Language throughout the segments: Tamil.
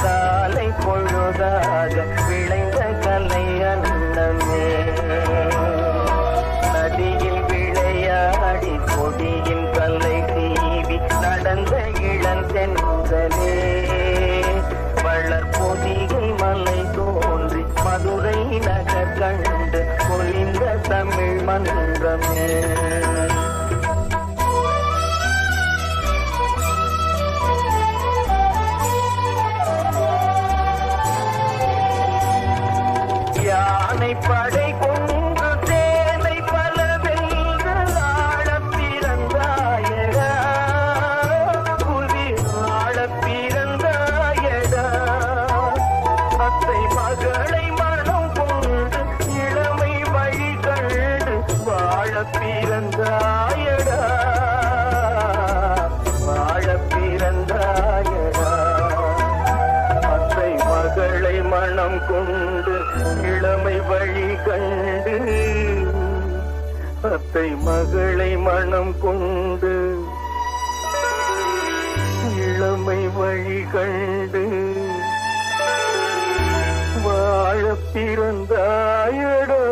காலை பொழுதாக விளைந்த கலை அன்னமே. நதியில் விளையாடி கொடியின் கல்லை தீவி நடந்த இளந்தென்றலே. வளர்பொதிகை மலை தோன்றி மதுரை நகர் கண்டு பொலிந்த தமிழ் மன்றமே. யானை படை கொண்டு சேனை பல வென்று ஆள பிறந்தாயடா, புவி ஆள பிறந்தாயடா. அத்தை மகளை மனம் கொண்டு இளமை வழி கண்டு வாழ பிறந்தாயடா, வாழ பிறந்தாயடா. அத்தை மகளை மனம் கொண்டு இளமை வழி கண்டு, அத்தை மகளை மனம் கொண்டு இளமை வழி கண்டு வாழ பிறந்தாயடா.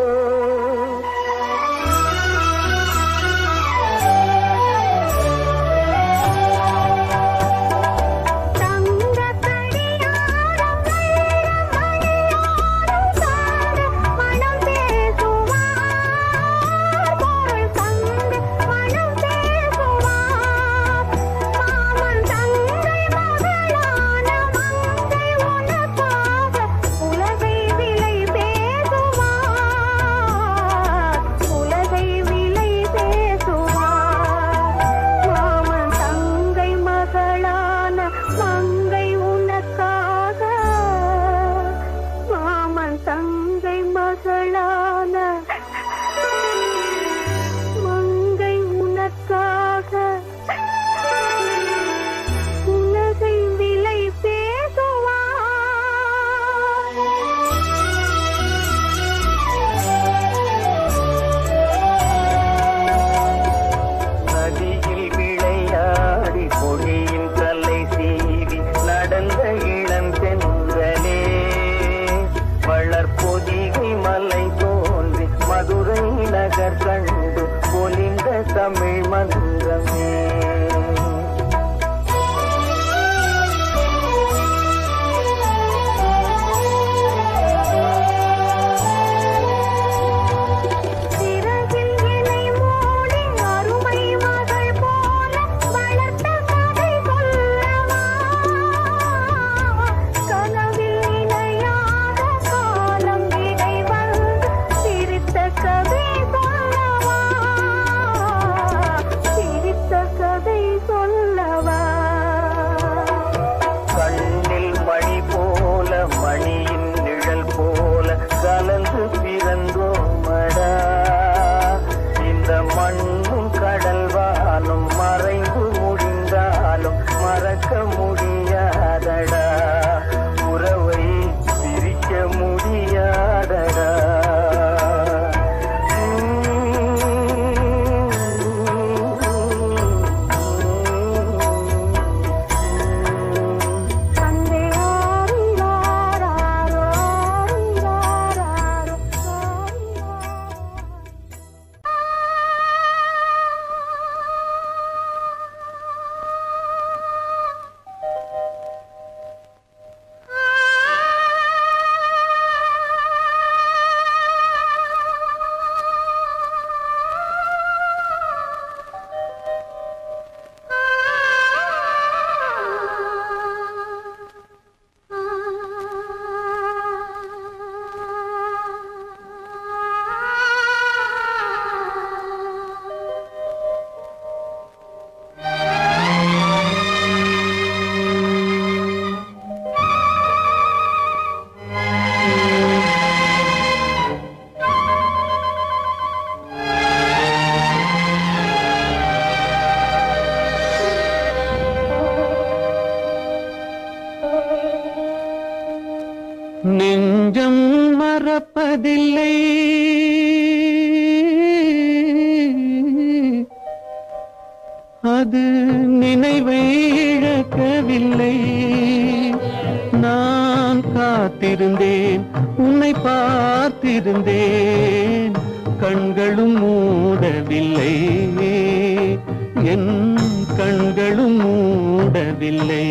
கண்டு பொலிந்த தமிழ் மன்றமே. நெஞ்சம் மறப்பதில்லை, அது நினைவை இழக்கவில்லை. காத்திருந்தேன் உன்னை பார்த்திருந்தேன் கண்களும் மூடவில்லை என் கண்களும் மூடவில்லை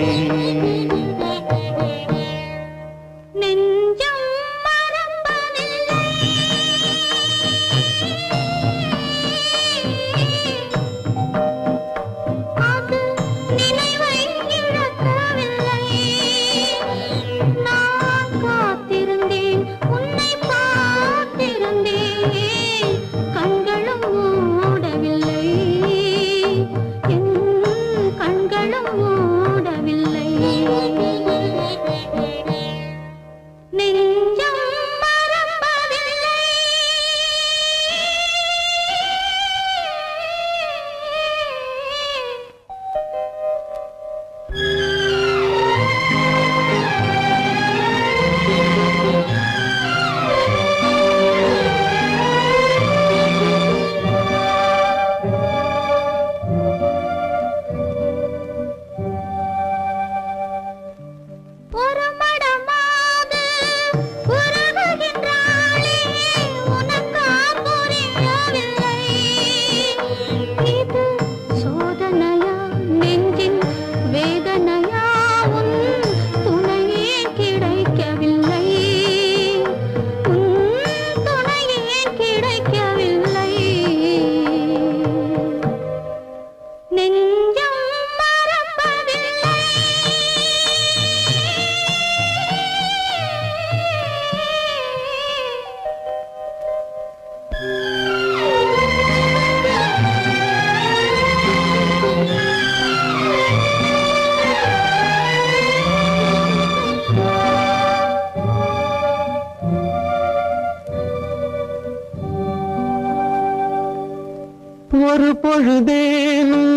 ஒரு பொழுதேனும்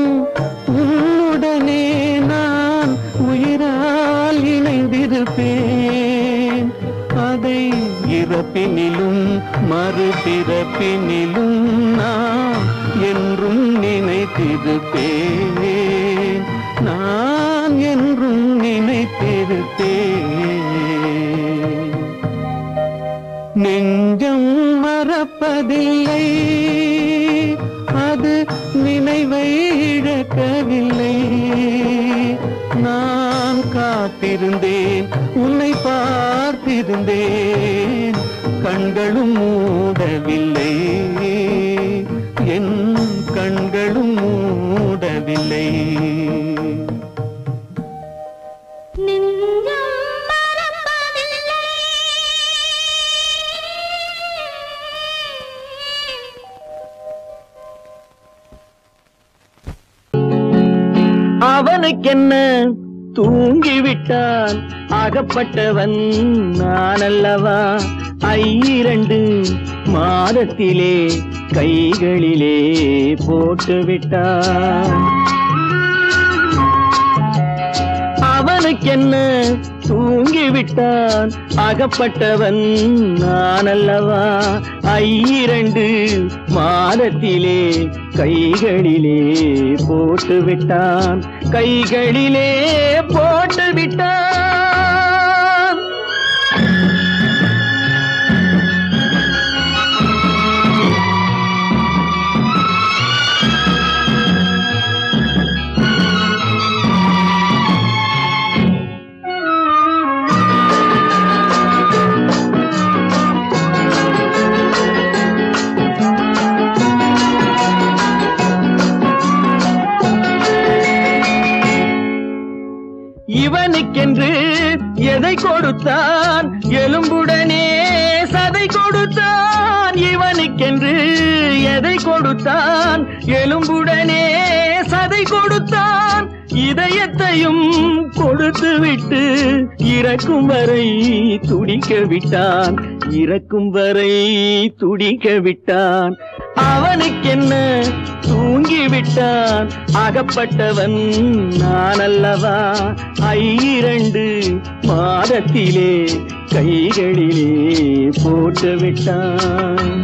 உன்னுடனே நான் உயிரால் இணைந்திருப்பேன் அதை இறப்பினிலும் மறுபிறப்பினிலும் நான் என்றும் நினைத்திருப்பேன் நான் என்றும் நினைத்திருப்பேன் நெஞ்சம் மறப்பதில்லை அது நினைவை இழக்கவில்லை நான் காத்திருந்தேன் உன்னை பார்த்திருந்தேன் கண்களும் மூடவில்லை என் கண்களும் மூடவில்லை அவனுக்கென்ன தூங்கிவிட்டான் அகப்பட்டவன் நான் அல்லவா 2 மாதத்திலே கைகளிலே போட்டுவிட்டான் அவனுக்கென்ன தூங்கிவிட்டான் அகப்பட்டவன் நான் அல்லவா 2 மாதத்திலே கைகளிலே போட்டுவிட்டான் கைகளிலே போட்டுவிட்டான் இவனுக்கென்று எதை கொடுத்தான் எலும்புடனே சதை கொடுத்தான் இவனுக்கென்று எதை கொடுத்தான் எலும்புடனே சதை கொடுத்தான் இதயத்தையும் கொடுத்து விட்டு இறக்கும் வரை துடிக்க விட்டான் இறக்கும் வரை துடிக்க விட்டான் அவனுக்கென்ன தூங்கிவிட்டான் அகப்பட்டவன் நான் அல்லவா 2 மாதத்திலே கைகளிலே போட்டுவிட்டான்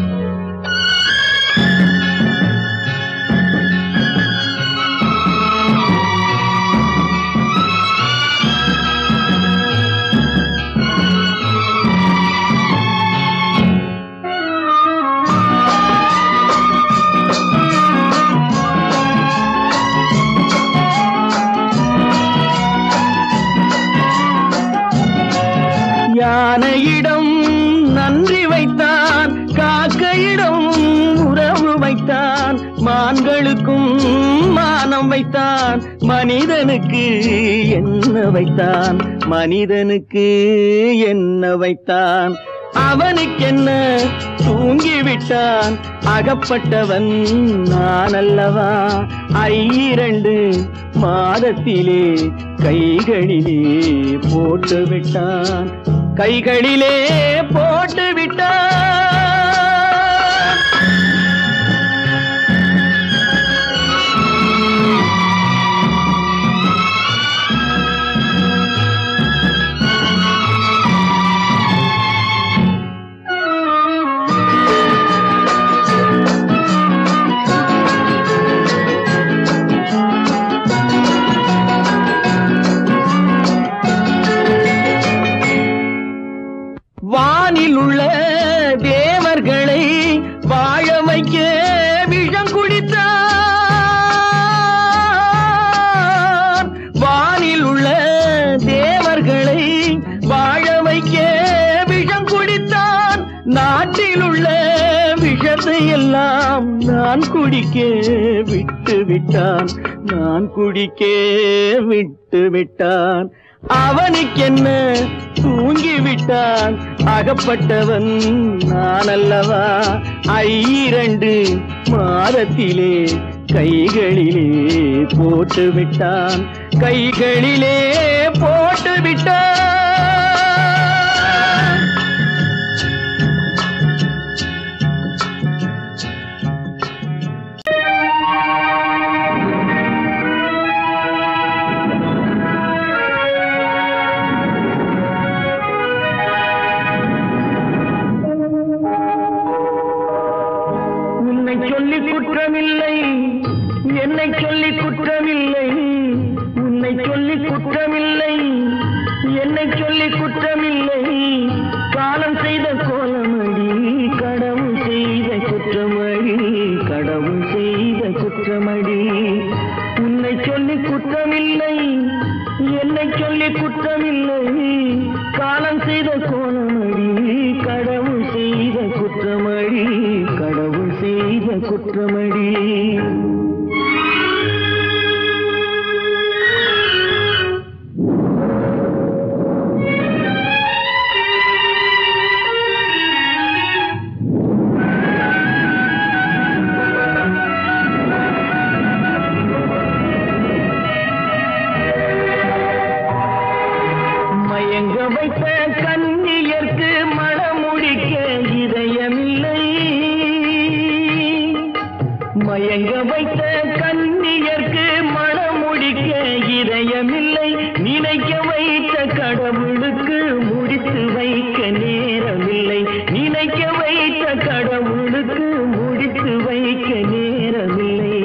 யானையிடம் நன்றி வைத்தான், காக்கையிடம் உறவு வைத்தான், மான்களுக்கும் மானம் வைத்தான், மனிதனுக்கு என்ன வைத்தான், மனிதனுக்கு என்ன வைத்தான். அவனுக்கென்ன தூங்கிவிட்டான், அகப்பட்டவன் நான் அல்லவா. 2 மாதத்திலே கைகளிலே போட்டு விட்டான், கைகளிலே போட்டு விட்டான். வானில் உள்ள தேவர்களை வாழ வைக்க விஷம் குடித்தான். வானில் உள்ள தேவர்களை வாழ வைக்க விஷம் குடித்தான். நாட்டில் உள்ள விஷத்தை எல்லாம் நான் குடிக்க விட்டு விட்டான், நான் குடிக்க விட்டு விட்டான். அவனுக்கென்ன தூங்கிவிட்டான், அகப்பட்டவன் நான் அல்லவா. 2 மாதத்திலே கைகளிலே போட்டு விட்டான், கைகளிலே போட்டு விட்டான். சொல்லி குற்றமில்லை, என்னை சொல்லி குற்றமில்லை, உன்னை சொல்லி குற்றமில்லை, என்னை சொல்லி குற்றமில்லை. காலம் செய்த கோலமடி, கடவுள் செய்த குற்றமடி, கடவுள் செய்த குற்றமடி. உன்னை சொல்லி குற்றமில்லை, என்னை சொல்லி குற்றமில்லை. காலம் செய்த கோலமடி, கடவுள் செய்த குற்றமடி, கடவுள் செய்த குற்றமடி. மயங்க வைத்த கண்ணியர்க்கு மனமுடிக்க இதயமில்லை, மயங்க வைத்த கண்ணியர்க்கு மனமுடிக்க இதயமில்லை. நினைக்க வைத்த கடவுளுக்கு முடித்து வைக்க நேரமில்லை, நினைக்க வைத்த கடவுளுக்கு முடித்து வைக்க நேரமில்லை.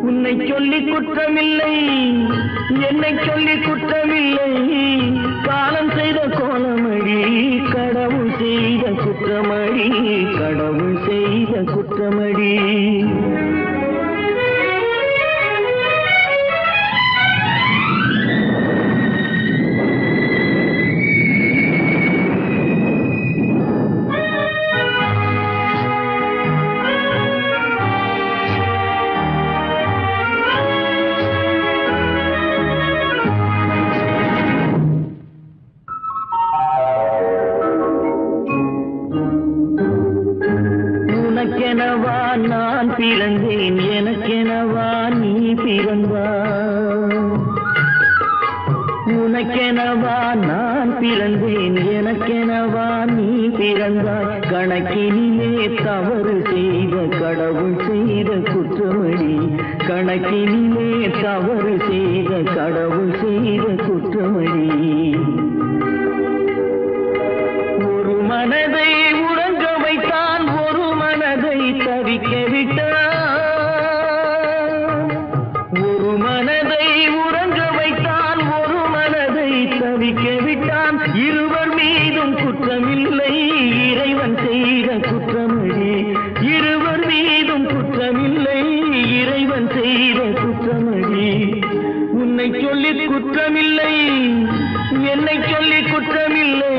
உன்னை சொல்லி குற்றமில்லை, என்னை சொல்லி குற்றமில்லை. காலம் செய்த கோலமடி, கடவுள் செய்த குற்றமடி, கடவுள் செய்த குற்றமடி. உனக்கெனவா நான் பிறந்தேன், எனக்கெனவா நீ பிறந்தாய். உனக்கெனவா நான் பிறந்தேன், எனக்கெனவா நீ பிறந்தாய். கணக்கினிலே தவறு செய்த கடவுள் செய்த குற்றமடி, கணக்கினிலே தவறு செய்த கடவுள் செய்த குற்றமடி. ஒரு மனதை உறங்க வைத்தான், ஒரு மனதை தவிக்க விட்டான். ஒரு மனதை உறங்க வைத்தான், ஒரு மனதை தவிக்க விட்டான். இருவர் மீதும் குற்றமில்லை, இறைவன் செய்த குற்றமடி. இருவர் மீதும் குற்றமில்லை, இறைவன் செய்த குற்றமடி. உன்னை சொல்லி குற்றமில்லை, என்னை சொல்லி குற்றமில்லை.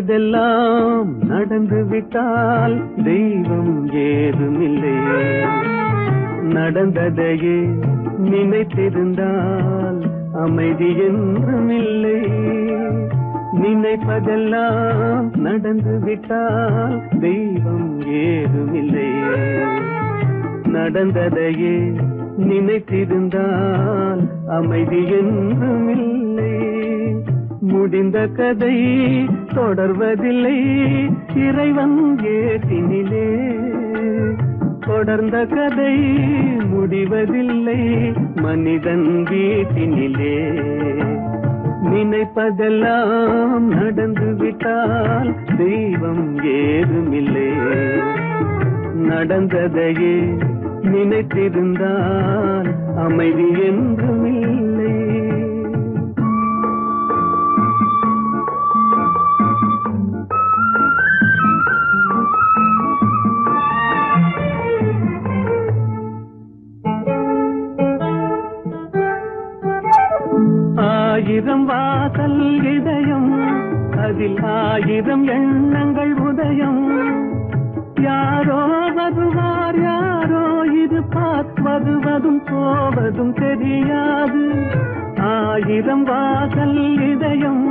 நினைப்பதெல்லாம் நடந்து விட்டால் தெய்வம் ஏதுமில்லை. நடந்ததையே நினைத்திருந்தால் அமைதி என்றுமில்லை. நினைப்பதெல்லாம் நடந்து விட்டால் தெய்வம் ஏதுமில்லை. நடந்ததையே நினைத்திருந்தால் அமைதி என்றுமில்லை. முடிந்த கதை தொடர்வதில்லை இறைவன் ஏட்டினிலே. தொடர்ந்த கதை முடிவதில்லை மனிதன் வீட்டினிலே. நினைப்பதெல்லாம் நடந்து விட்டால் தெய்வம் ஏதுமில்லை. நடந்ததையே நினைத்திருந்தால் அமைதி என்றுமில்லை. ஆயிரம் வாசல் இதயம் அதில் ஆயிரம் எண்ணங்கள் உதயம். யாரோ வருவார் யாரோ இருப்பார் வருவதும் போவதும் தெரியாது. ஆயிரம் வாசல் இதயம்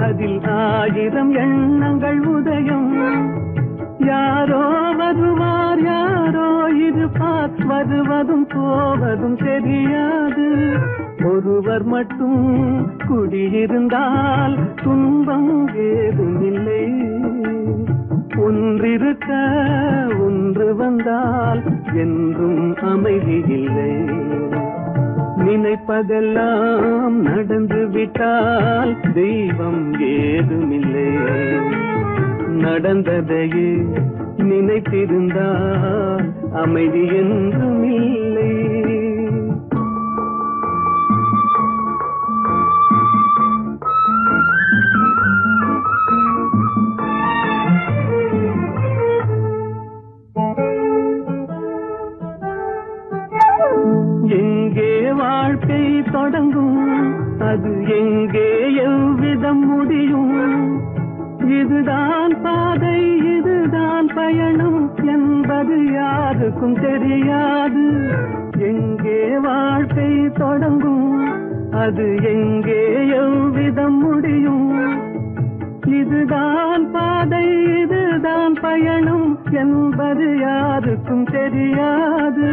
அதில் ஆயிரம் எண்ணங்கள் உதயம். யாரோ வருவார் யாரோ இருப்பார் வருவதும் போவதும் தெரியாது. ஒருவர் மட்டும் குடியிருந்தால் துன்பம் ஏதுமில்லை. ஒன்றிருக்க ஒன்று வந்தால் என்றும் அமைதி இல்லை. நினைப்பதெல்லாம் நடந்து விட்டால் தெய்வம் ஏதுமில்லை. நடந்ததையே நினைத்திருந்தால் அமைதி என்றுமில்லை. எங்கே வாழ்க்கை தொடங்கும் அது எங்கே எவ்விதம் முடியும். இதுதான் பாதை இதுதான் பயணம் என்பது யாருக்கும் தெரியாது. எங்கே வாழ்க்கை தொடங்கும் அது எங்கே எவ்விதம் முடியும். இதுதான் பாதை இதுதான் பயணம் என்பது யாருக்கும் தெரியாது.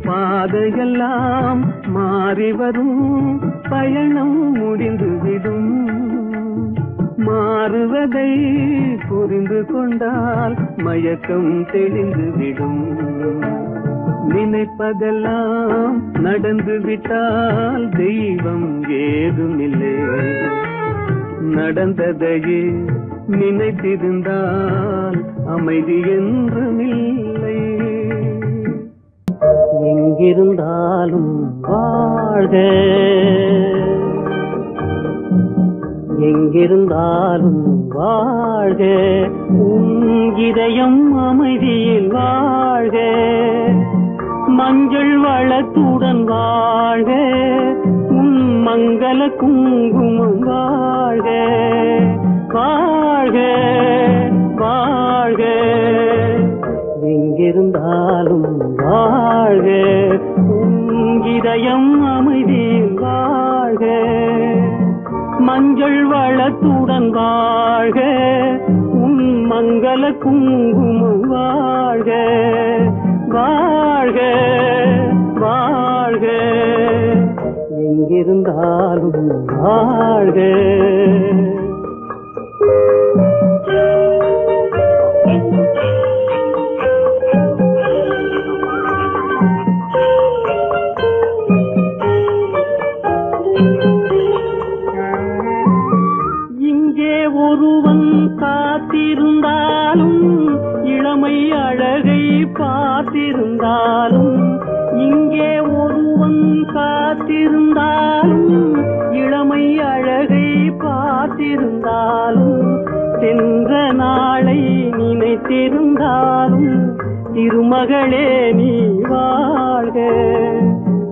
பாதையெல்லாம் மாறி வரும் பயணம் முடிந்துவிடும். மாறுவதை புரிந்து கொண்டால் மயக்கம் தெளிந்துவிடும். நினைப்பதெல்லாம் நடந்து விட்டால் தெய்வம் ஏதுமில்லை. நடந்ததையே நினைத்திருந்தால் அமைதி என்றுமில்லை. எங்கிருந்தாலும் வாழ்க எங்கிருந்தாலும் வாழ்க. உன் இதயம் அமைதியில் வாழ்க. மஞ்சள் வளத்துடன் வாழ்க. உன் மங்கள குங்குமம் வாழ்க. வாழ்க வாழ்க எங்கிருந்தாலும் வாழ்க. உன் இதயம் அமைதியில் வாழ்க. மஞ்சள் வளத்துடன் வாழ்க. உன் மங்கள குங்குமம் வாழ்க. வாழ்க வாழ்க எங்கிருந்தாலும் வாழ்க. இங்கே ஒருவன் காத்திருந்தாலும் இளமை அழகை பார்த்திருந்தாலும். இங்கே ஒருவன் காத்திருந்தாலும் இளமை அழகை பார்த்திருந்தாலும். சென்ற நாளை நினைத்திருந்தாலும் திருமகளே நீ வாழ்க.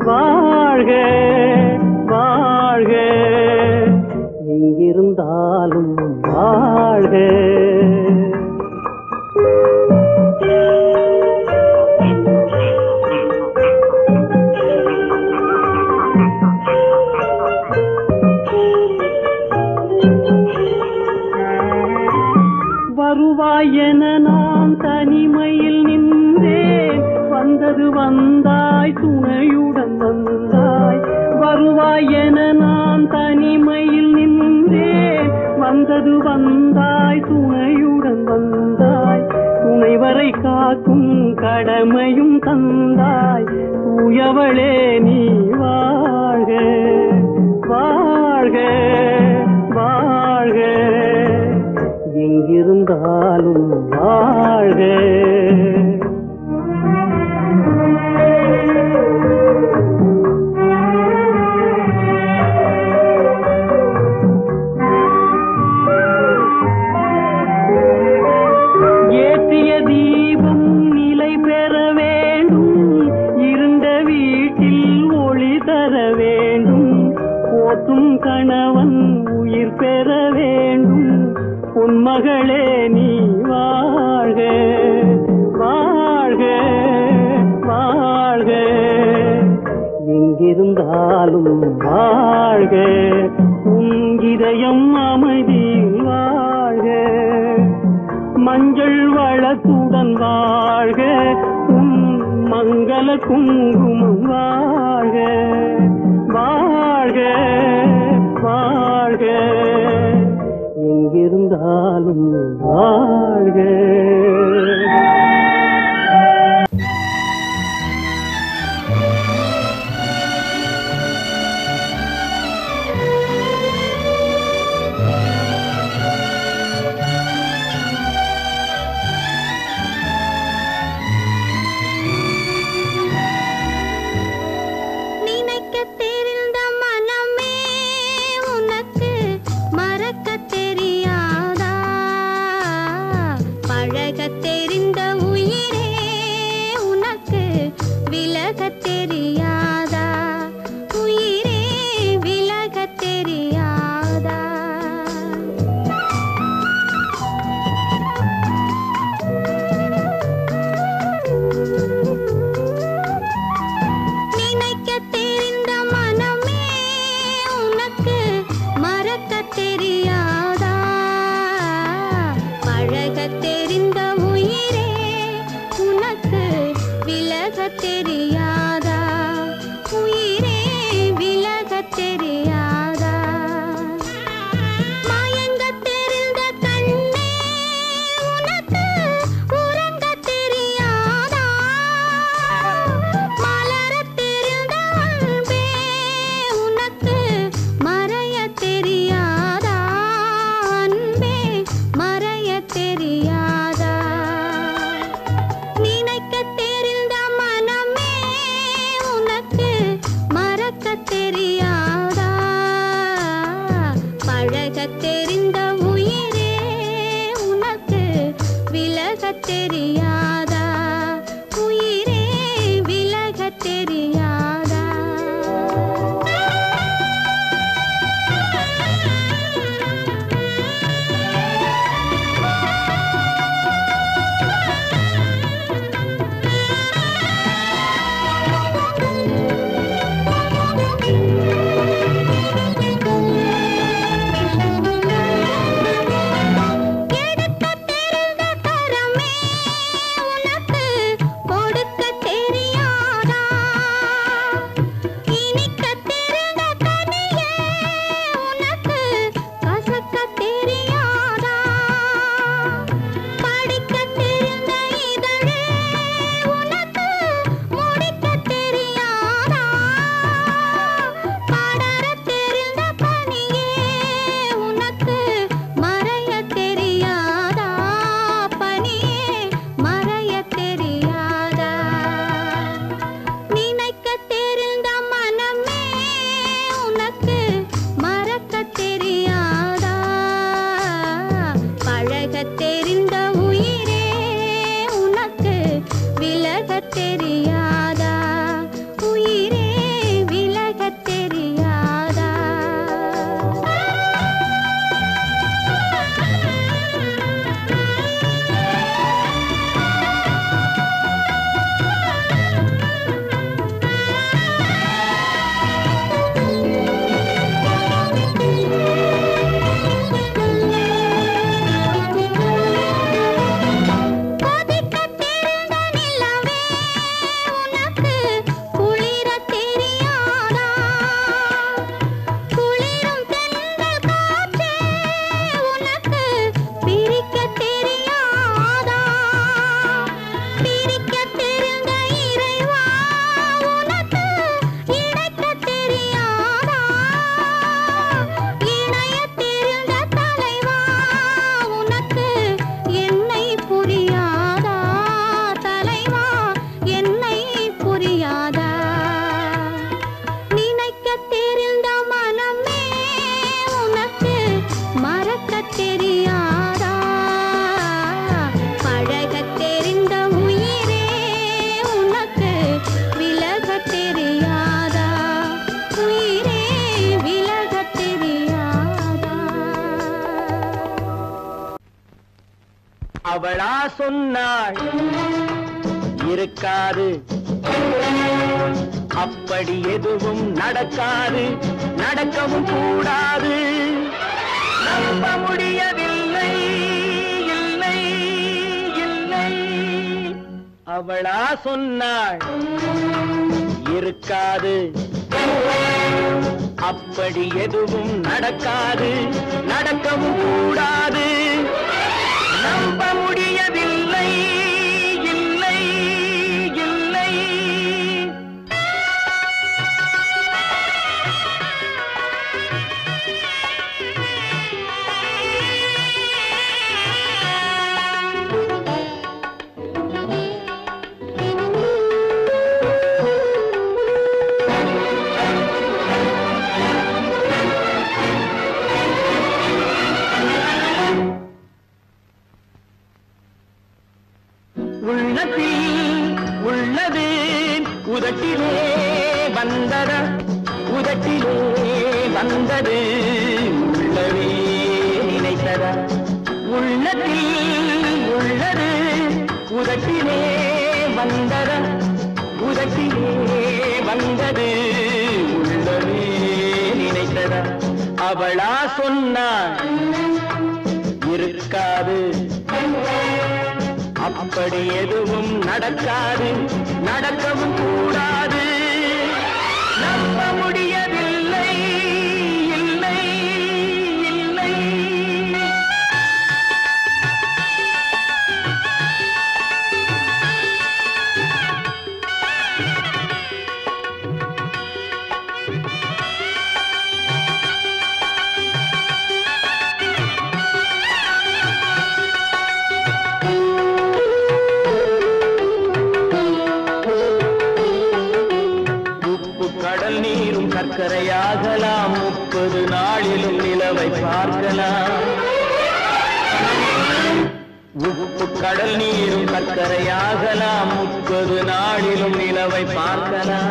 வாழ்க வாழ்க எங்கிருந்தாலும் வாழ்க. வந்தாய் துணையுடன் வந்தாய் வருவாய் என நான் தனிமையில் நின்றேன் வந்தது வந்தாய் துணையுடன் வந்தாய் துணைவரை காக்கும் கடமையும் தந்தாய் தூயவளே நீ வாழ்க வாழ்க வாழ்க எங்கிருந்தாலும் வாழ்க ஏற்றிய தீபம் நிலை பெற வேண்டும் இருண்ட வீட்டில் ஒளி தர வேண்டும் போற்றும் கணவன் உயிர் பெற வேண்டும் உன்மகளே நீ வாழ்க வாழ்க வாழ்க எங்கிருந்தாலும் வாழ்க உன் இதயம் அமைதியில் வாழ்க மஞ்சள் வளத்துடன் வாழ்க உன் மங்கள குங்குமம் வாழ்க வாழ்க வாழ்க எங்கிருந்தாலும் வாழ்க தெரியாதா நினைக்க தெரிந்த மனமே அவளா சொன்னாள் இருக்காது, அப்படி எதுவும் நடக்காது, நடக்கவும் கூடாது. நம்ப முடியவில்லை, இல்லை இல்லை. அவளா சொன்னாள் இருக்காது, அப்படி எதுவும் நடக்காது, நடக்கவும் கூடாது. நம்ப முடியவில்லை, இல்லை இல்லை. உள்ளது உதட்டிலே வந்ததா, உதட்டிலே வந்தது உள்ளவே நினைத்ததா. உள்ளத்தில் உள்ளது உதட்டிலே வந்ததா, உதட்டிலே வந்தது உள்ளவே நினைத்ததா. அவளா சொன்னாள் இருக்காது, அப்படி எதுவும் நடக்காது, நடக்கவும் கூடாது. நம்ப முடியவில்லை, இல்லை இல்லை. சர்க்கரையாகலாம், 30 நாளிலும் நிலவை பார்க்கலாம். உப்பு கடல் நீரும் சர்க்கரையாகலாம், 30 நாளிலும் நிலவை பார்க்கலாம்.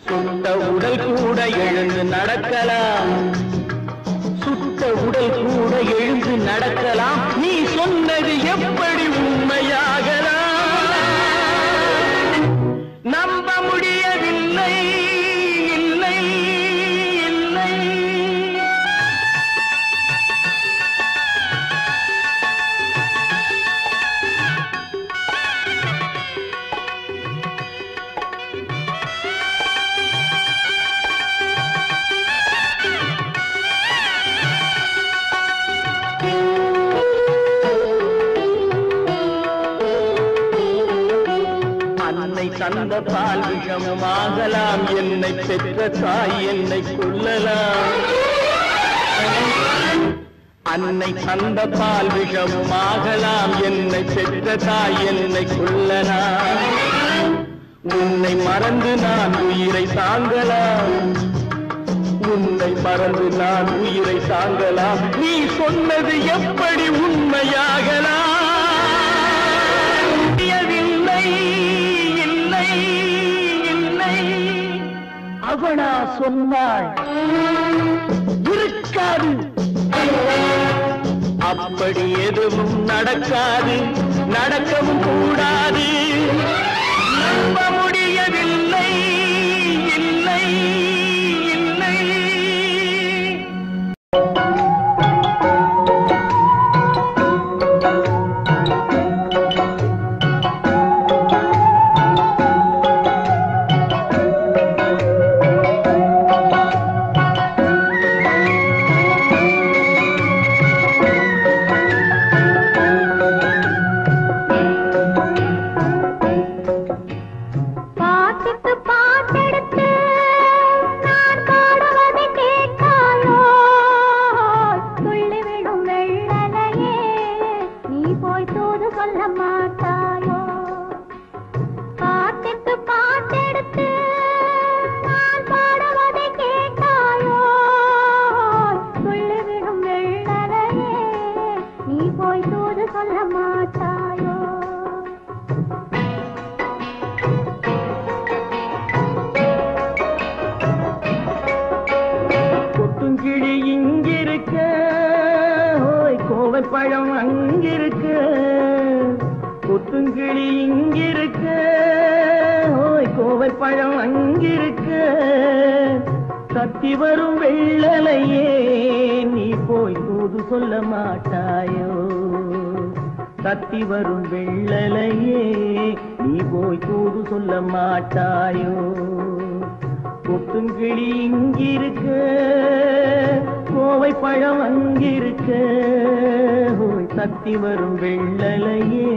சுட்ட உடல் கூட எழுந்து நடக்கலாம், சுட்ட உடல் கூட எழுந்து நடக்கலாம். நீ சொன்னது எப்படி உண்மையாகலாம்? நம்ப முடியவில்லை, இல்லை இல்லை. தந்த பால் விஷமும் ஆகலாம், என்னை பெற்ற தாய் என்னை கொல்லலாம். அன்னை தந்த பால் விஷமும் ஆகலாம், என்னை பெற்ற தாய் என்னை கொல்லலாம். உன்னை மறந்து நான் உயிரை தாங்கலாம், உன்னை மறந்து நான் உயிரை தாங்கலாம். நீ சொன்னது எப்படி உண்மையாகலாம்? அவளா சொன்னாள் இருக்காது, அப்படி எதுவும் நடக்காது, நடக்கவும் கூடாது. நம்ப முடியவில்லை, இல்லை இல்லை. இங்கிருக்கு, கொத்துங்கிளி இங்கிருக்கு, ஓய் கோவை பழம் அங்கிருக்கு. தத்தி வரும் வெள்ளலையே நீ போய் தூது சொல்ல மாட்டாயோ? தத்தி வரும் வெள்ளலையே நீ போய் தூது சொல்ல மாட்டாயோ? கொத்துங்கிளி இங்கிருக்கு, கோவை பழம் அங்கிருக்கு, ஓய் தத்தி வரும் வெள்ளலையே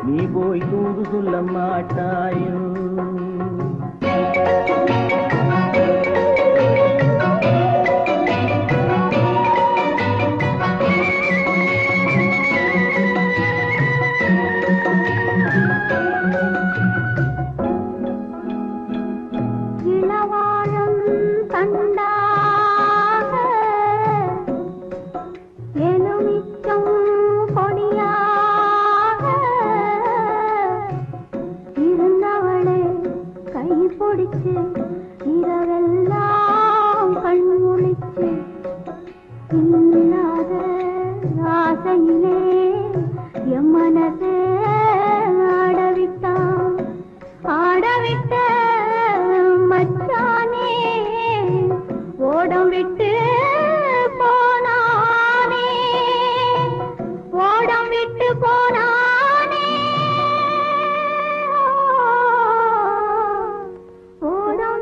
நீ போய் தூது சொல்ல மாட்டாயோ? இரவெல்லாம் கண்முழிச்சு இல்லாத ஆசையிலே என் மனசே ஆடவிட்டான். ஆடவிட்ட மச்சானே ஓடம் விட்டு போனானே, ஓடம் விட்டு போனானே,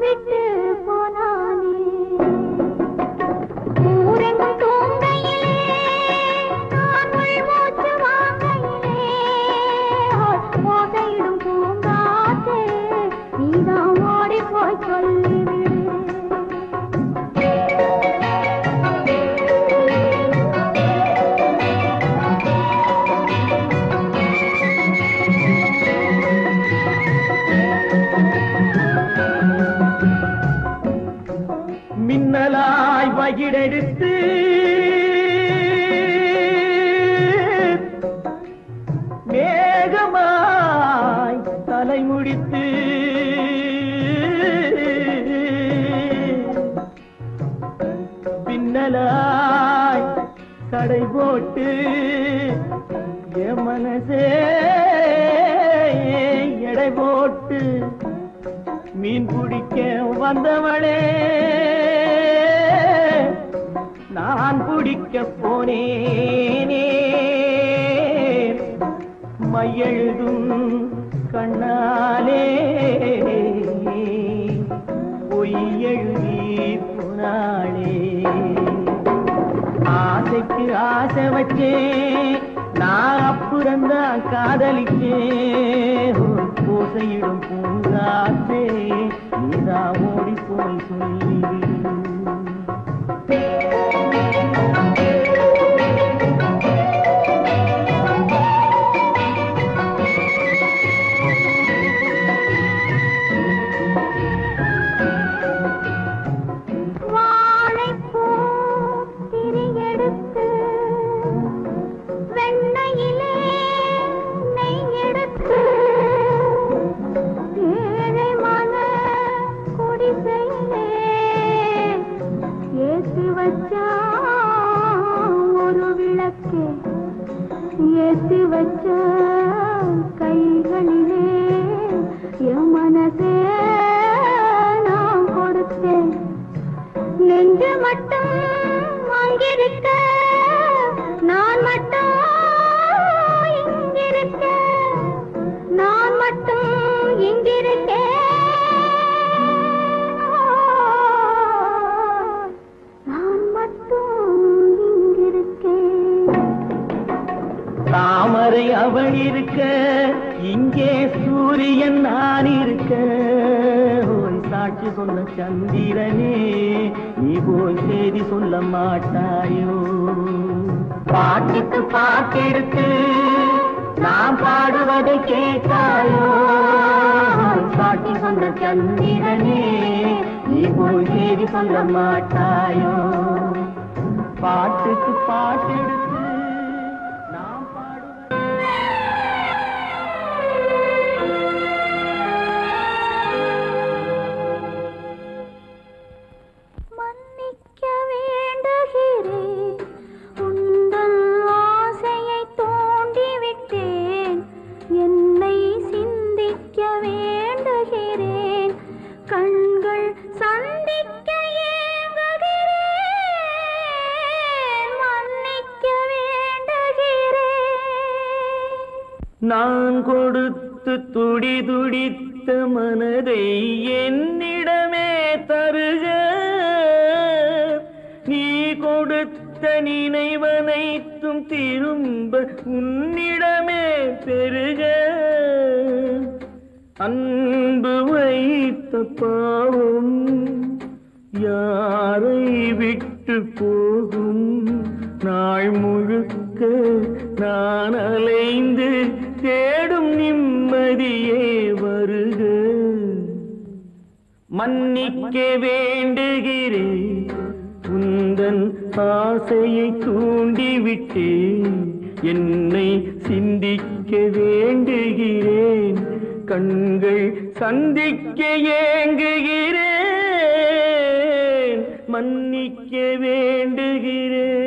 விட்டு போனானே. ஊரெங்கும் தூங்கையிலே நான் மூச்சு வாங்கையிலே ஓசையிடும் பூங்காற்றே நீதான் ஓடி போய் சொல்லிவிடு. மின்னலாய் வகிடெடுத்து மேகமாய் தலைமுடித்து பின்னலாய் கடை போட்டு என் மனசே எடை போட்டு மீன் பிடிக்க வந்தவளே நான் பிடிக்க போனேனே. மையெழுதும் கண்ணாலே பொய் எழுதி போனாளே. ஆசைக்கு ஆசை வச்சே நான் அப்புறந்தான் காதலிச்சே. ஓசையிடும் பூங்காற்றே நீதான் ஓடி போய் சொல்லிவிடு. ஒரு விளக்கு ஏற்றி வச்ச கைகளிலே என் மனசே நான் கொடுத்தேன். நெஞ்சு மட்டும் அங்கிருக்க நான் மட்டும் இங்கிருக்க, நான் மட்டும் இங்கிருக்கேன். தாமரை அவள் இருக்க இங்கே சூரியன் நான் இருக்க, சாட்சி சொன்ன சந்திரனே நீ போய் செய்தி சொல்ல மாட்டாயோ? பாட்டுக்கு பாட்டெடுத்து நாம் பாடுவதை கேட்டாயோ? சாட்சி சொன்ன சந்திரனே நீ போய் செய்தி சொல்ல மாட்டாயோ? பாட்டுக்கு பாட்டெடுத்து மன்னிக்க வேண்டுகிறேன் உந்தன் ஆசையை தோ நான் கொடுத்து துடி துடித்த மனதை என்னிடமே தருக, நீ கொடுத்த நினைவனைத்தும் திரும்ப உன்னிடமே பெருக. அன்பு வைத்த பாவம் யாரை விட்டு போகும், நாள் முழுக்க நான் அலைந்து தேடும் நிம்மதியே வருக. மன்னிக்க வேண்டுகிறேன், உந்தன் ஆசையை தூண்டிவிட்டேன், என்னை சிந்திக்க வேண்டுகிறேன், கண்கள் சந்திக்க ஏங்குகிறேன், மன்னிக்க வேண்டுகிறேன்.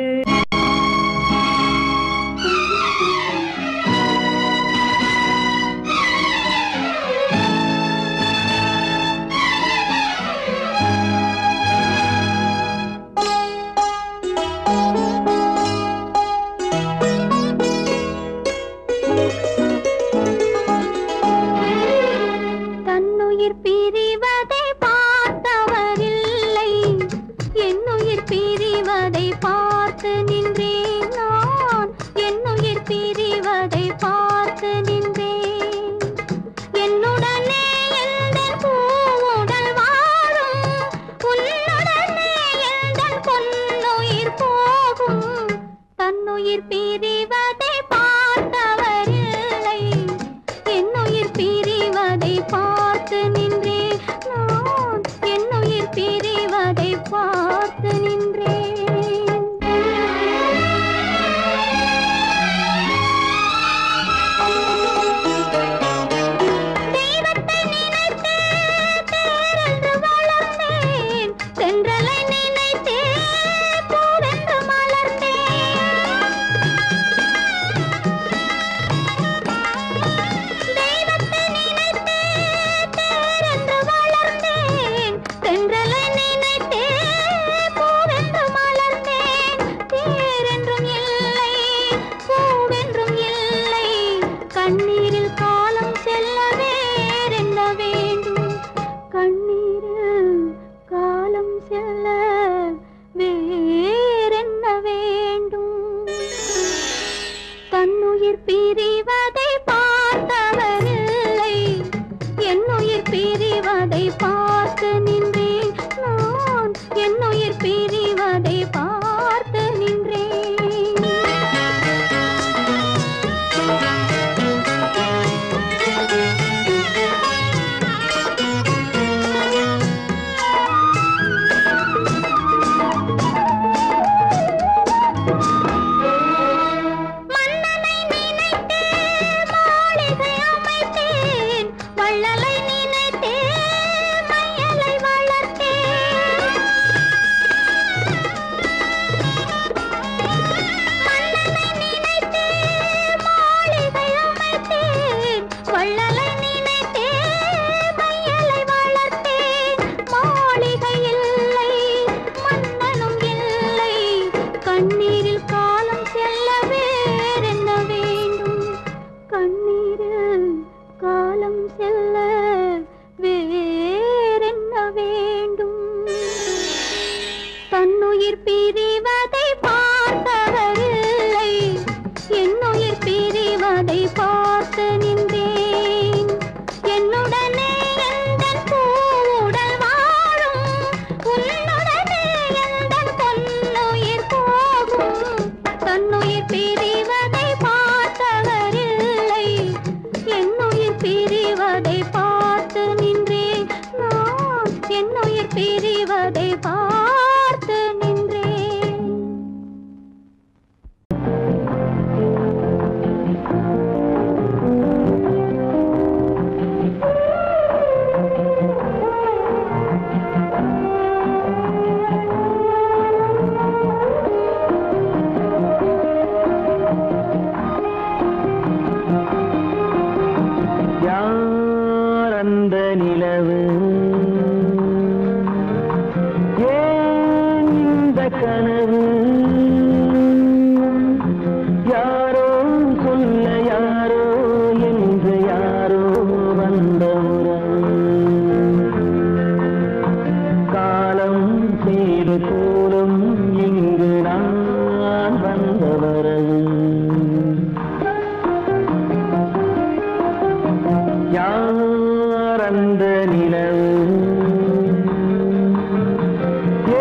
யார் அந்த நிலவு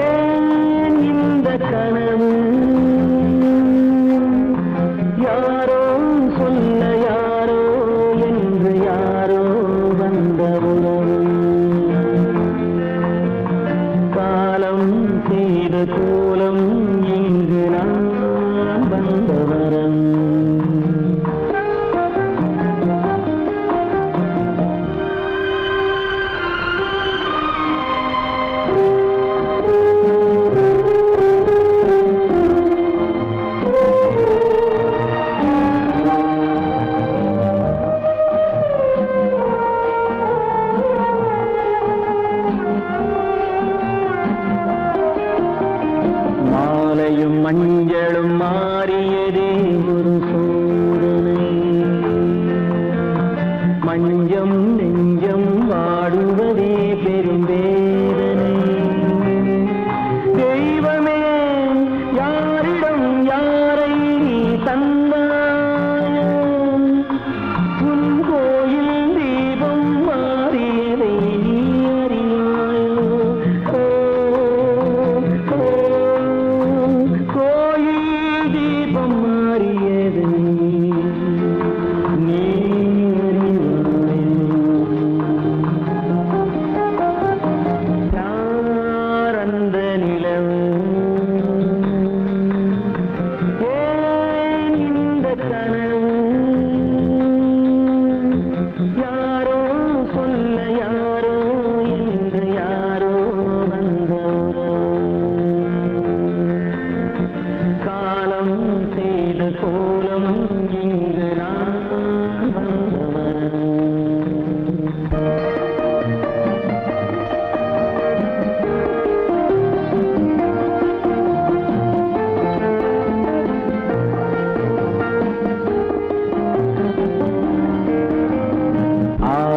ஏன் இந்த கனவு யாரோ சொல்ல யாரோ என்று யாரோ வந்த உறவு காலம் செய்த கோலம் இங்கு நான் வந்த வரம் மஞ்சளும் மாறியதே ஒரு சோதனை மஞ்சம் நெஞ்சம் வாடுவதே பெரும் வேதனை தெய்வமே யாரிடம் யாரை தந்தாயோ உன் கோயில் தீபம் மாறியதை நீ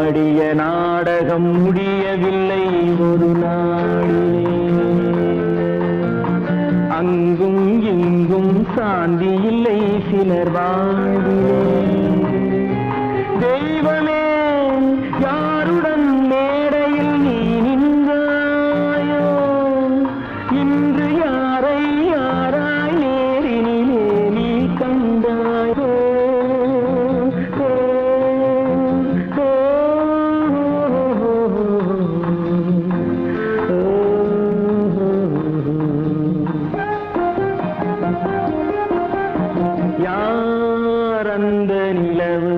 அறியாயோ நாடகம் முடியவில்லை ஒரு நாளிலே அங்கும் இங்கும் சாந்தி இல்லை சிலர் வாழ்விலே தெய்வமே யாருடன் மேடையில் நீ நின்றாயோ இன்று யாரை யாராய் நேரினிலே நீ கண்டாயோ யார் அந்த நிலவு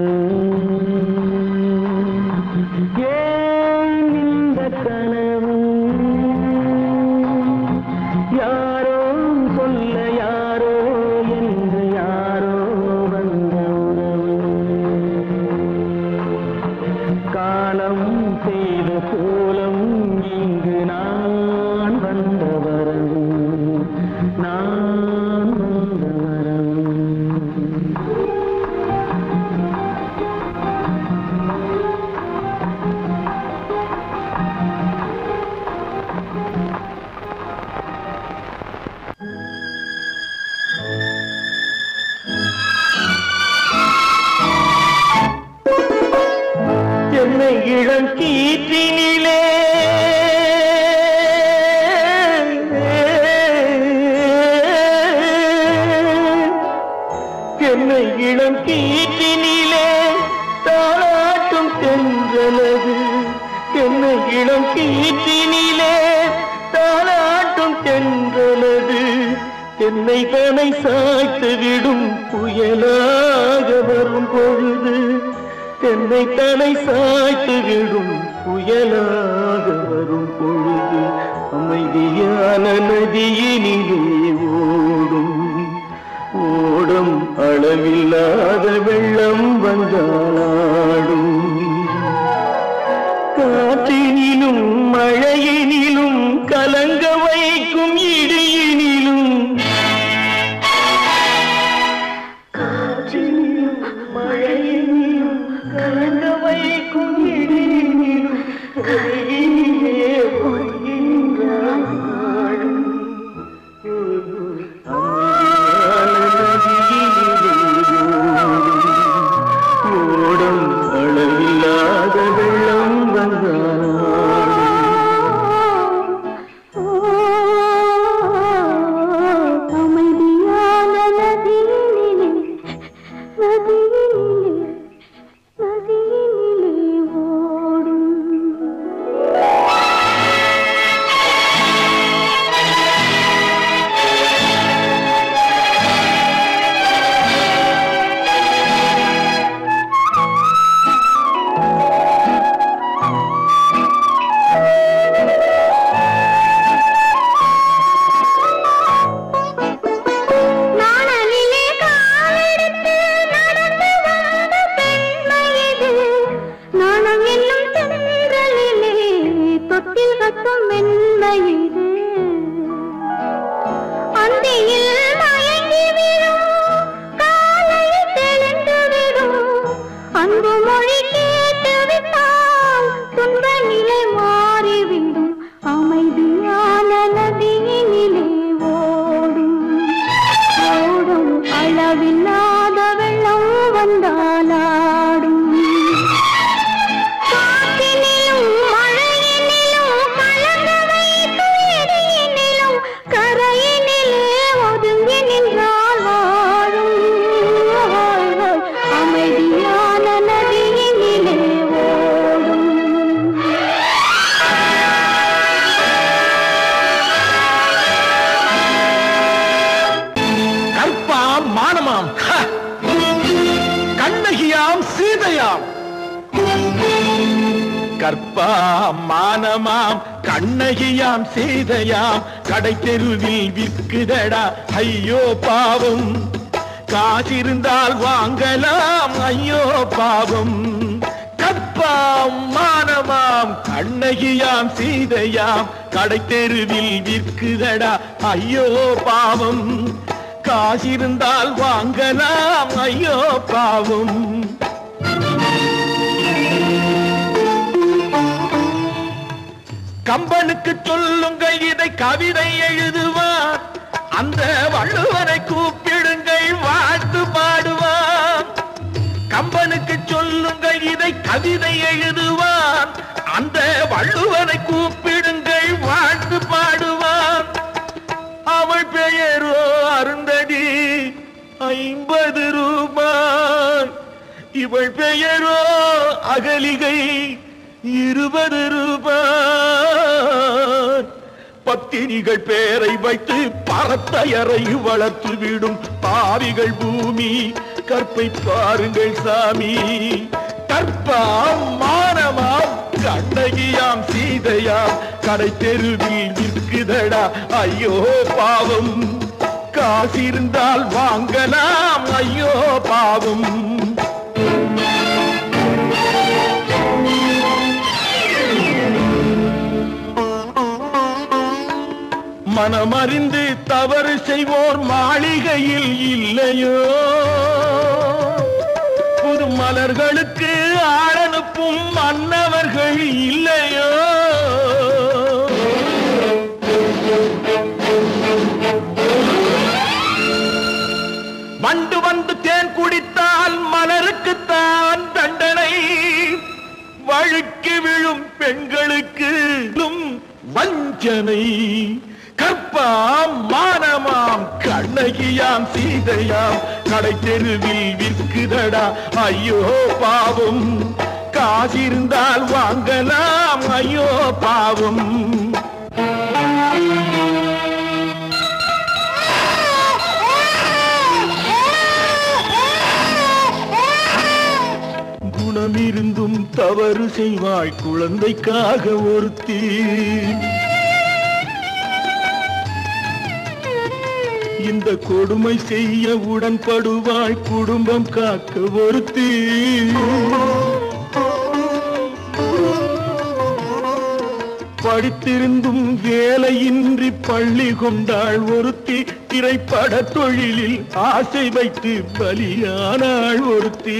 ஏன் இந்த கனவு யாரோ சொல்ல யாரோ என்று யாரோ வந்த உறவு காலம் செய்த கோலம் இங்கு நான் வந்த வரவு நான் வந்த வரவு என்னை இளம் கீற்றினிலே என்னை இளம் கீற்றினிலே தாளாட்டும் தென்றலது என்னை இளம் கீற்றினிலே தாளாட்டும் தென்றலது என்னை தனை சாய்த்து விடும் புயலாக வரும் பொழுது என்னை தலை சாய்த்து விடும் புயலாக வரும் பொழுது அமைதியான நதியினிலே ஓடும் ஓடும் அளவில்லாத வெள்ளம் வந்தாடும் காற்றினிலும் மழையினிலும் கலங்க வைக்கும் இடியினிலும் காற்றினிலும் மழையினிலும் கலங்க வைக்கும் இடியினிலும் கையிலே ஒதுங்கின்றான் ஓடும் அளவில்லாத நாணம் என்னும் தென்றலிலே தொட்டில் கட்டும் மென்மையிலே அந்தியில் மயங்கி விடும் காலையில் தெளிந்து விடும் அன்பு மொழி கேட்டு விட்டால் துன்ப நிலை மாறிவிடும் அமைதியான நதியினிலே ஓடும் ஓடும் அளவில்லாத வெள்ளம் வந்தாலாடும் காற்றினிலும் மழையினிலும் கலங்க வைக்கும் இடியினிலும் கரையினிலே ஒதுங்கி நின்றால் வாழும் அமைதியான நதியினிலே ஓடும் கற்பாம் மானமாம் கண்ணகியாம் சீதையாம் கற்பாம் மானமாம் கண்ணகியாம் சீதையாம் கடை தெருவில் விற்குதடா ஐயோ பாவம் காசிருந்தால் வாங்கலாம் ஐயோ பாவம் கற்பாம் மானமாம் கண்ணகியாம் சீதையாம் கடை தெருவில் விற்குதடா ஐயோ பாவம் காசிருந்தால் வாங்கலாம் ஐயோ பாவம் கம்பனுக்கு சொல்லுங்கள் இதை கவிதை எழுதுவார் அந்த வள்ளுவரை கூப்பிடுங்கள் வாழ்த்து பாடுவார் கம்பனுக்கு சொல்லுங்கள் இதை கவிதை எழுதுவார் அந்த வள்ளுவரை கூப்பிடுங்கள் வாழ்த்து பாடுவார் அவள் பெயரோ அருந்ததி 50 ரூபாய் இவள் பெயரோ அகலிகை 20 ரூபாய் பத்தினிகள் பேரை வைத்து பரத்தையரை வளர்த்து விடும் பாவிகள் பூமி கற்பை பாருங்கள் சாமி கற்பாம் மானமாம் கண்ணகியாம் சீதையாம் கடை தெருவில் விற்குதடா ஐயோ பாவம் காசிருந்தால் வாங்கலாம் ஐயோ பாவம் மனமறிந்து தவறு செய்வோர் மாளிகையில் இல்லையோ புது மலர்களுக்கு ஆளனுப்பும் மன்னவர்கள் இல்லையோ வண்டு வந்து தேன் குடித்தால் மலருக்குத்தான் தண்டனை வழுக்கி விழும் பெண்களுக்கு வஞ்சனை கற்பாம் மானமாம் கண்ணகியாம் சீதையாம் கடை தெருவில் விற்குதடா ஐயோ பாவம் காசிருந்தால் வாங்கலாம் ஐயோ பாவம் குணமிருந்தும் தவறு செய்வாய் குழந்தைக்காக ஒருத்தி இந்த கொடுமை செய்ய உடன்படுவாய் குடும்பம் காக்க ஒருத்தி படித்திருந்தும் வேலையின்றி பள்ளி கொண்டாள் ஒருத்தி திரைப்பட தொழிலில் ஆசை வைத்து பலியானாள் ஒருத்தி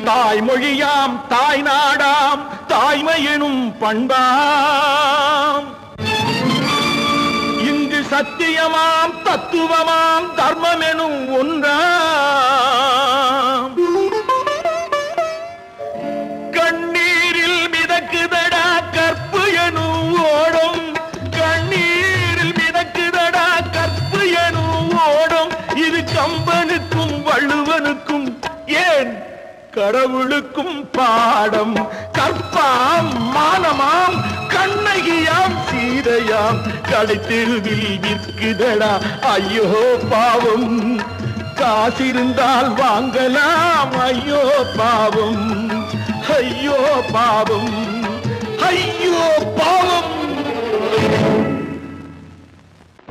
தாய்மொழியாம் தாய் நாடாம் தாய்மை எனும் பண்பாம் சத்தியமாம் தத்துவமாம் தர்மம் எனும் ஒன்றாம் கண்ணீரில் மிதக்குதடா கற்பு எனும் ஓடும் கண்ணீரில் மிதக்குதடா கற்பு எனும் ஓடும் இது கம்பனுக்கும் வள்ளுவனுக்கும் ஏன் கடவுளுக்கும் பாடம் கற்பாம் மானமாம் கண்ணகியாம் சீதையாம் கடை தெருவில் விற்குதடா ஐயோ பாவம் காசிருந்தால் வாங்கலாம் ஐயோ பாவம் ஐயோ பாவம் ஐயோ பாவம்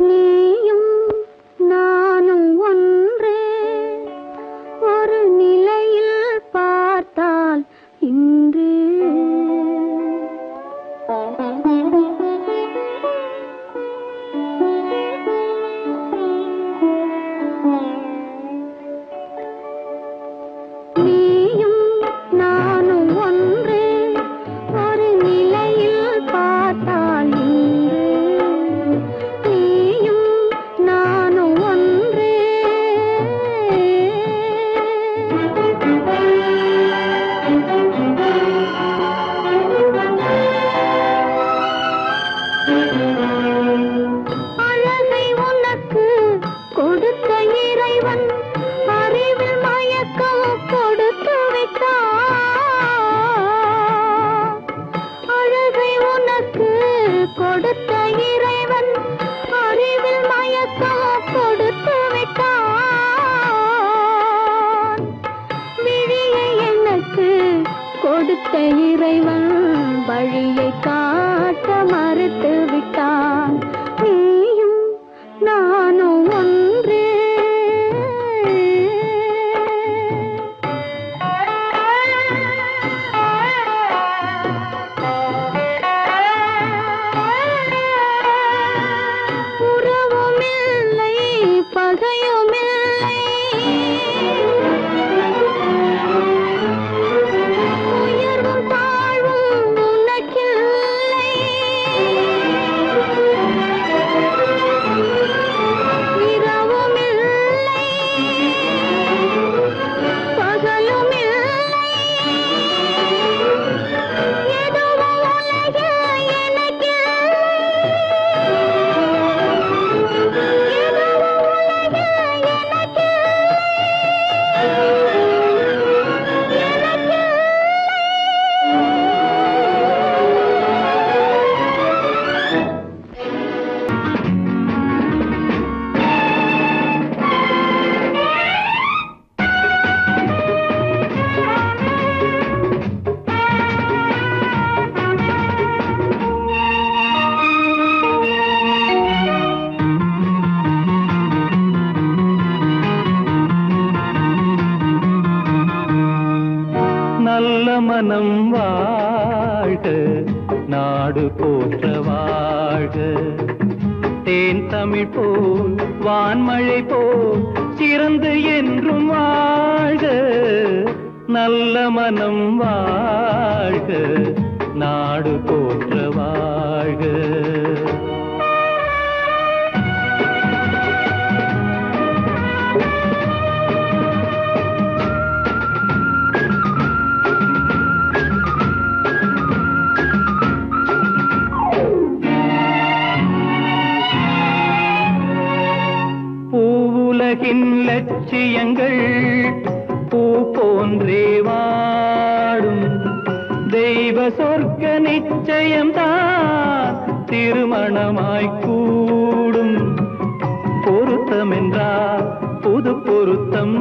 நீயும் நானும் ஒன்றே ஒரு நிலையில் பார்த்தா கொடுத்த இறைவன் வழியை காட்ட மறுத்து விட்டான். நீயும் நானும் ஒன்றே. உறவுமில்லை பகையுமில்லை, உயர்வும் தாழ்வும் உனக்கில்லை. இரவுமில்லை பகலுமில்லை, எதுவும் உலகில் எனக்கில்லை. நல்ல மனம் வாழ்க, நாடு போற்ற வாழ்க. தேன் தமிழ் போல் வான்மழை போல் சிறந்து என்றும் வாழ்க. நல்ல மனம் வாழ்க, நாடு போற்ற வாழ்க. பூவுலகின் லட்சியங்கள் பூ போன்றே வாடும். தெய்வ சொர்க்க நிச்சயம்தான் திருமணமாய் கூடும். பொருத்தமென்றால் புது பொருத்தம்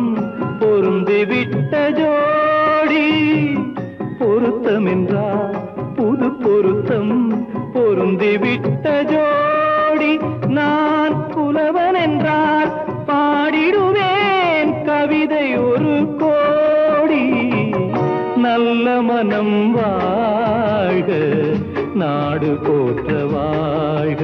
பொருந்திவிட்ட ஜோடி. பொருத்தமென்றால் புது பொருத்தம் பொருந்திவிட்ட ஜோடி. நான் புலவன் என்றால் பாடிடுவேன் கவிதை ஒரு கோடி. நல்ல மனம் வாழ்க, நாடு போற்ற வாழ்க.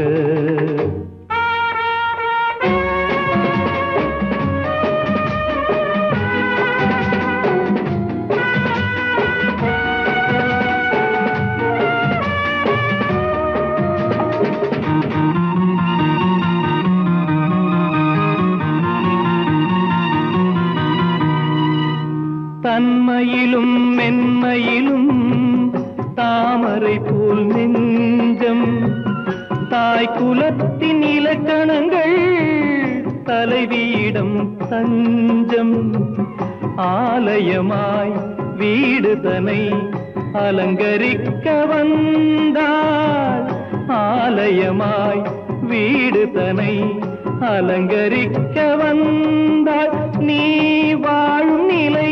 தன்மையிலும் மென்மையிலும் தாமரை போல் நெஞ்சம். தாய் குலத்தின் இலக்கணங்கள் தலைவியிடம் தஞ்சம். ஆலயமாய் வீடு தனை அலங்கரிக்க வந்தாள். ஆலயமாய் வீடு தனை அலங்கரிக்க வந்தாள். நீ வாழும் நிலை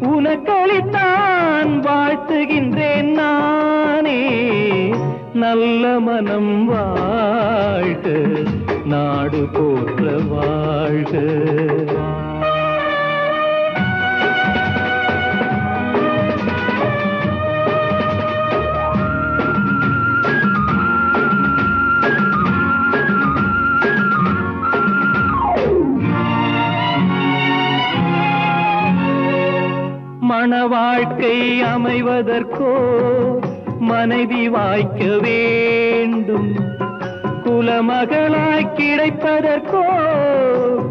உனக்களித்தான் வாழ்த்துகின்றேன் நானே. நல்ல மனம் வாழ்க, நாடு போற்ற வாழ்க. மண வாழ்க்கை அமைவதற்கோ மனைவி வாய்க்க வேண்டும். குலமகளாய் கிடைப்பதற்கோ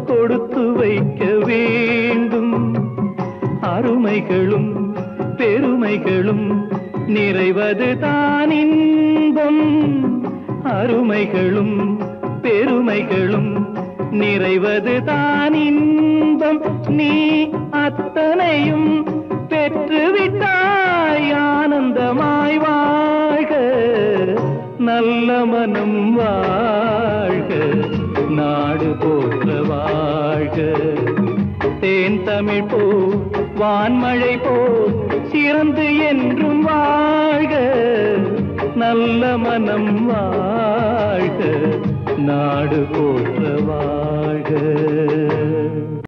கொடுத்து வைக்க வேண்டும். அருமைகளும் பெருமைகளும் நிறைவது தான் இன்பம். அருமைகளும் பெருமைகளும் நிறைவது தான் இன்பம். நீ அத்தனையும் பெற்றுவிட்டாய் ஆனந்தமாய் வாழ்க. நல்ல மனம் வாழ்க, நாடு போற்ற வாழ்க. தேன் தமிழ் போ வான்மழை போல் சிறந்து என்றும் வாழ்க நல்ல மனம் வாழ்க நாடு போற்ற வாழ்க